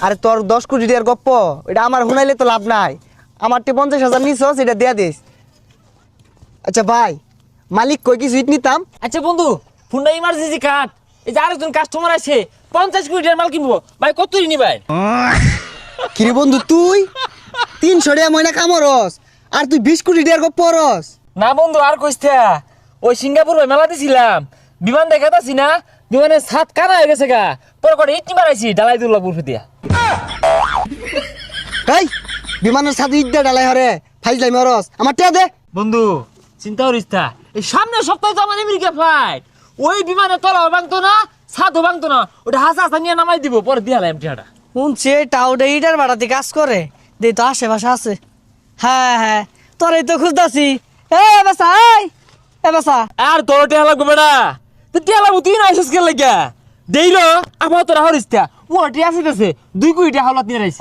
আরে তোর 10 কোটি টাকার গপ্প এটা আমার শুনাইলে তো লাভ নাই। আমার 50,000 নিছস, এটা দিয়া দিস। আচ্ছা ভাই, মালিক কই কি সুইট নিতাম। আচ্ছা বন্ধু, ফোনটা ইমার্জেন্সি কাট। এই যে আরেকজন কাস্টমার আছে, 50 কোটি টাকার মাল কিনবো। ভাই কত নি ভাই? কিরে বন্ধু, তুই 300 টাকা ময়না কামরস আর তুই 20 কোটি টাকার গপ্প রস। না বন্ধু আর কইস ওই সিঙ্গাপুর ভাই মেলা দিছিলাম, বিমান দেখাতাছি না, বিমানের ছাদ কানা হয়ে গেছে গা। পরে করে ইটনি মারাইছি ডালাই দুল্লা বুরফে দিয়া। এই বিমানের সাথে ইদ্দা ডালাই হরে ফাইজলাই মরস, আমার টিয়া দে। বন্ধু চিন্তা করিস তা, এই সামনের সপ্তাহে তো আমার আমেরিকা ফ্লাইট। ওই বিমানে তলাও ভাঙতো না, ছাদও ভাঙতো না, ওটা হাসা হাসা নিয়ে নামাই দিব, পরে দিয়ালাম টিয়াটা। শুনছি টাউডে ইটার বাড়াতে কাজ করে, দে তো আশেপাশে আছে। হ্যাঁ হ্যাঁ, তোরই তো খুঁজতাছি। এ বাসা, এ বাসা। আর তোর টিয়া লাগবে বেড়া, তো টিয়া লাগবো তুই না আইসিস কে লাগিয়া দেইল আমার তোরা হরিস তা। ও টিয়া আসিতেছে 2 কোটি টাকা হাওলাত নিয়ে রাইছে।